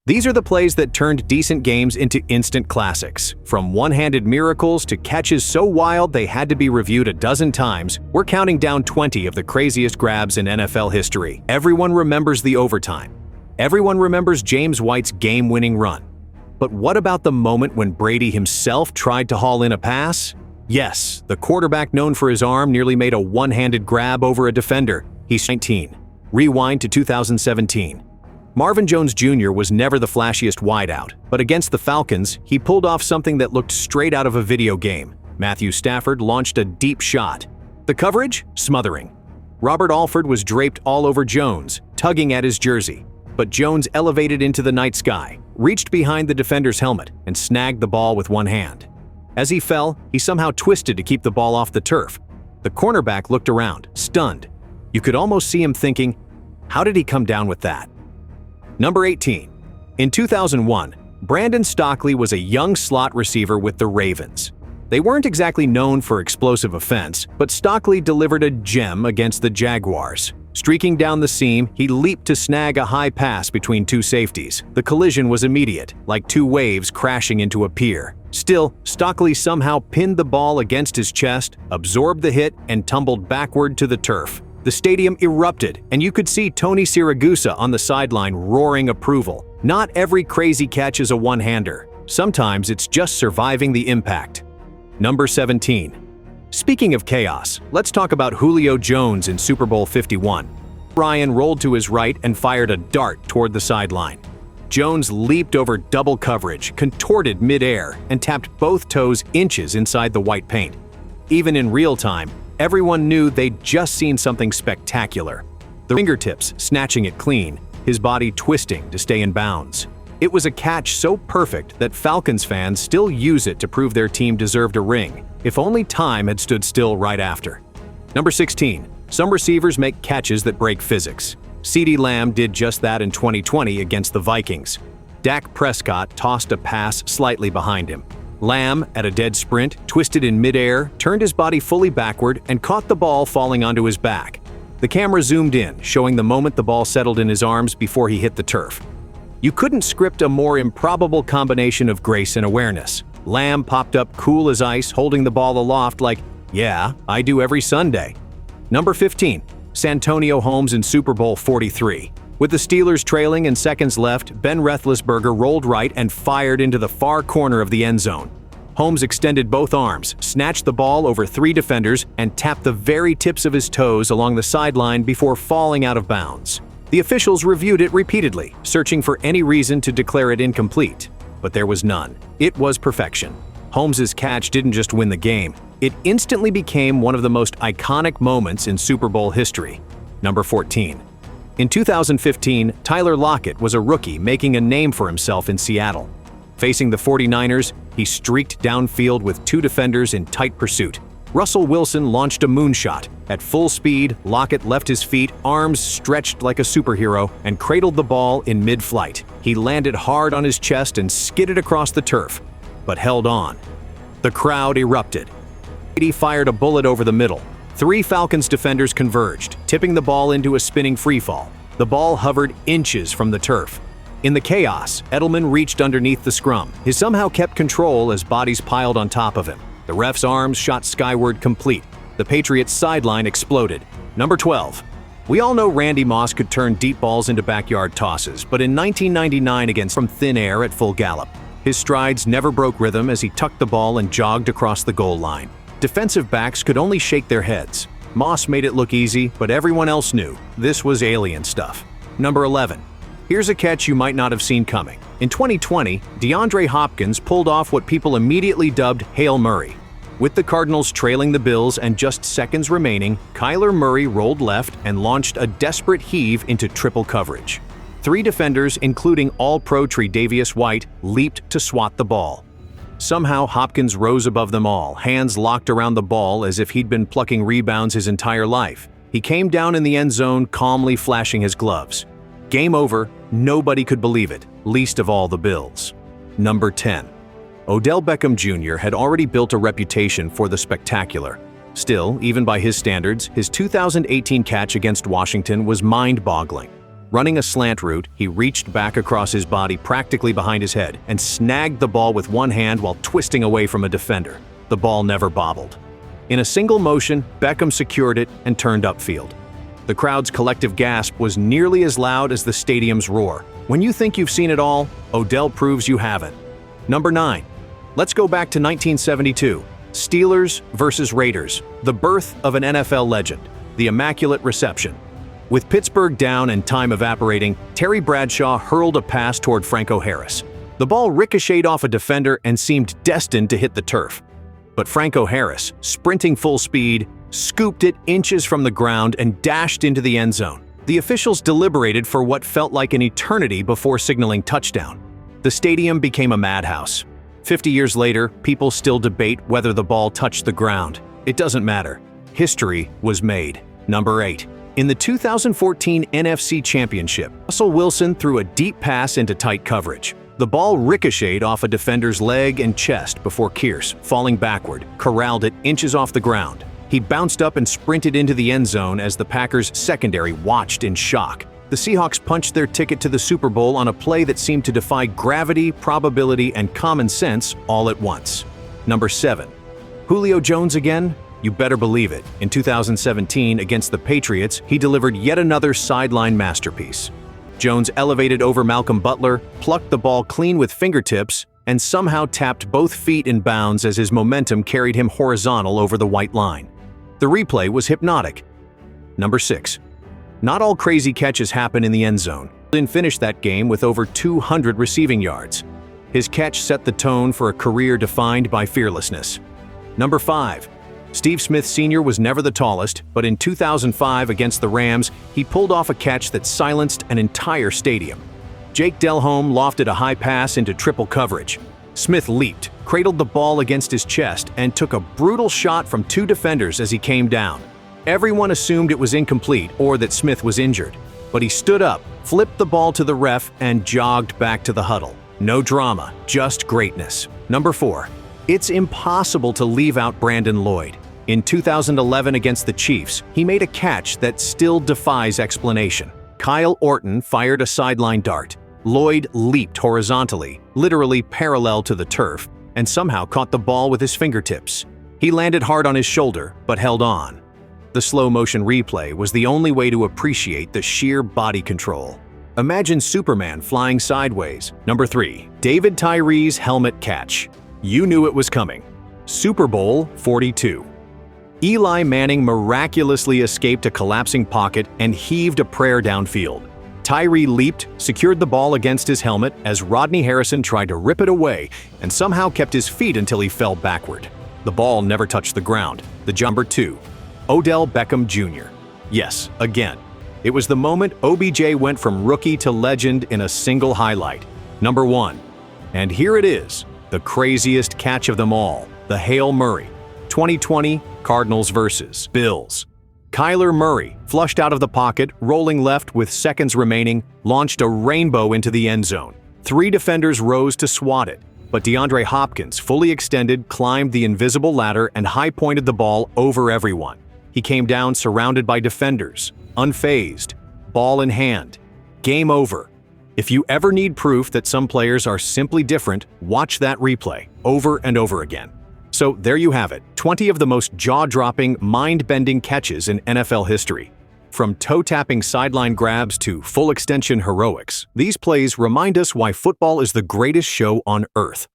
These are the plays that turned decent games into instant classics. From one-handed miracles to catches so wild they had to be reviewed a dozen times, we're counting down 20 of the craziest grabs in NFL history. Everyone remembers the overtime. Everyone remembers James White's game-winning run. But what about the moment when Brady himself tried to haul in a pass? Yes, the quarterback known for his arm nearly made a one-handed grab over a defender. He's 19. Rewind to 2017. Marvin Jones Jr. was never the flashiest wideout, but against the Falcons, he pulled off something that looked straight out of a video game. Matthew Stafford launched a deep shot. The coverage? Smothering. Robert Alford was draped all over Jones, tugging at his jersey. But Jones elevated into the night sky, reached behind the defender's helmet, and snagged the ball with one hand. As he fell, he somehow twisted to keep the ball off the turf. The cornerback looked around, stunned. You could almost see him thinking, how did he come down with that? Number 18. In 2001, Brandon Stokley was a young slot receiver with the Ravens. They weren't exactly known for explosive offense, but Stokley delivered a gem against the Jaguars. Streaking down the seam, he leaped to snag a high pass between two safeties. The collision was immediate, like two waves crashing into a pier. Still, Stokley somehow pinned the ball against his chest, absorbed the hit, and tumbled backward to the turf. The stadium erupted, and you could see Tony Siragusa on the sideline roaring approval. Not every crazy catch is a one-hander. Sometimes it's just surviving the impact. Number 17. Speaking of chaos, let's talk about Julio Jones in Super Bowl 51. Ryan rolled to his right and fired a dart toward the sideline. Jones leaped over double coverage, contorted mid-air, and tapped both toes inches inside the white paint. Even in real time, everyone knew they'd just seen something spectacular. The fingertips snatching it clean, his body twisting to stay in bounds. It was a catch so perfect that Falcons fans still use it to prove their team deserved a ring, if only time had stood still right after. Number 16. Some receivers make catches that break physics. CeeDee Lamb did just that in 2020 against the Vikings. Dak Prescott tossed a pass slightly behind him. Lamb, at a dead sprint, twisted in midair, turned his body fully backward, and caught the ball falling onto his back. The camera zoomed in, showing the moment the ball settled in his arms before he hit the turf. You couldn't script a more improbable combination of grace and awareness. Lamb popped up cool as ice, holding the ball aloft like, yeah, I do every Sunday. Number 15. Santonio Holmes in Super Bowl 43. With the Steelers trailing and seconds left, Ben Roethlisberger rolled right and fired into the far corner of the end zone. Holmes extended both arms, snatched the ball over three defenders, and tapped the very tips of his toes along the sideline before falling out of bounds. The officials reviewed it repeatedly, searching for any reason to declare it incomplete. But there was none. It was perfection. Holmes's catch didn't just win the game, it instantly became one of the most iconic moments in Super Bowl history. Number 14. In 2015, Tyler Lockett was a rookie making a name for himself in Seattle. Facing the 49ers, he streaked downfield with two defenders in tight pursuit. Russell Wilson launched a moonshot. At full speed, Lockett left his feet, arms stretched like a superhero, and cradled the ball in mid-flight. He landed hard on his chest and skidded across the turf, but held on. The crowd erupted. Brady fired a bullet over the middle. Three Falcons defenders converged, tipping the ball into a spinning freefall. The ball hovered inches from the turf. In the chaos, Edelman reached underneath the scrum. He somehow kept control as bodies piled on top of him. The ref's arms shot skyward complete. The Patriots' sideline exploded. Number 12. We all know Randy Moss could turn deep balls into backyard tosses, but in 1999 against from thin air at full gallop, his strides never broke rhythm as he tucked the ball and jogged across the goal line. Defensive backs could only shake their heads. Moss made it look easy, but everyone else knew this was alien stuff. Number 11. Here's a catch you might not have seen coming. In 2020, DeAndre Hopkins pulled off what people immediately dubbed Hail Murray. With the Cardinals trailing the Bills and just seconds remaining, Kyler Murray rolled left and launched a desperate heave into triple coverage. Three defenders, including All-Pro Tre'Davious White, leaped to swat the ball. Somehow, Hopkins rose above them all, hands locked around the ball as if he'd been plucking rebounds his entire life. He came down in the end zone, calmly flashing his gloves. Game over. Nobody could believe it, least of all the Bills. Number 10. Odell Beckham Jr. had already built a reputation for the spectacular. Still, even by his standards, his 2018 catch against Washington was mind-boggling. Running a slant route, he reached back across his body practically behind his head and snagged the ball with one hand while twisting away from a defender. The ball never bobbled. In a single motion, Beckham secured it and turned upfield. The crowd's collective gasp was nearly as loud as the stadium's roar. When you think you've seen it all, Odell proves you haven't. Number 9. Let's go back to 1972. Steelers versus Raiders. The birth of an NFL legend. The Immaculate Reception. With Pittsburgh down and time evaporating, Terry Bradshaw hurled a pass toward Franco. The ball ricocheted off a defender and seemed destined to hit the turf. But Franco, sprinting full speed, scooped it inches from the ground and dashed into the end zone. The officials deliberated for what felt like an eternity before signaling touchdown. The stadium became a madhouse. 50 years later, people still debate whether the ball touched the ground. It doesn't matter. History was made. Number 8. In the 2014 NFC Championship, Russell Wilson threw a deep pass into tight coverage. The ball ricocheted off a defender's leg and chest before Kearse, falling backward, corralled it inches off the ground. He bounced up and sprinted into the end zone as the Packers' secondary watched in shock. The Seahawks punched their ticket to the Super Bowl on a play that seemed to defy gravity, probability, and common sense all at once. Number 7. Julio Jones again? You better believe it. In 2017, against the Patriots, he delivered yet another sideline masterpiece. Jones elevated over Malcolm Butler, plucked the ball clean with fingertips, and somehow tapped both feet in bounds as his momentum carried him horizontal over the white line. The replay was hypnotic. Number 6. Not all crazy catches happen in the end zone. Boldin finished that game with over 200 receiving yards. His catch set the tone for a career defined by fearlessness. Number 5. Steve Smith Sr. was never the tallest, but in 2005 against the Rams, he pulled off a catch that silenced an entire stadium. Jake Delhomme lofted a high pass into triple coverage. Smith leaped, cradled the ball against his chest, and took a brutal shot from 2 defenders as he came down. Everyone assumed it was incomplete or that Smith was injured, but he stood up, flipped the ball to the ref, and jogged back to the huddle. No drama, just greatness. Number 4. It's impossible to leave out Brandon Lloyd. In 2011 against the Chiefs, he made a catch that still defies explanation. Kyle Orton fired a sideline dart. Lloyd leaped horizontally, literally parallel to the turf, and somehow caught the ball with his fingertips. He landed hard on his shoulder, but held on. The slow-motion replay was the only way to appreciate the sheer body control. Imagine Superman flying sideways. Number 3. David Tyree's helmet catch. You knew it was coming. Super Bowl 42. Eli Manning miraculously escaped a collapsing pocket and heaved a prayer downfield. Tyree leaped, secured the ball against his helmet as Rodney Harrison tried to rip it away and somehow kept his feet until he fell backward. The ball never touched the ground. Number 2. Odell Beckham Jr. Yes, again. It was the moment OBJ went from rookie to legend in a single highlight. Number 1. And here it is, the craziest catch of them all, the Hail Murray. 2020 Cardinals vs. Bills. Kyler Murray, flushed out of the pocket, rolling left with seconds remaining, launched a rainbow into the end zone. 3 defenders rose to swat it, but DeAndre Hopkins, fully extended, climbed the invisible ladder and high-pointed the ball over everyone. He came down surrounded by defenders, unfazed, ball in hand. Game over. If you ever need proof that some players are simply different, watch that replay over and over again. So there you have it, 20 of the most jaw-dropping, mind-bending catches in NFL history. From toe-tapping sideline grabs to full-extension heroics, these plays remind us why football is the greatest show on earth.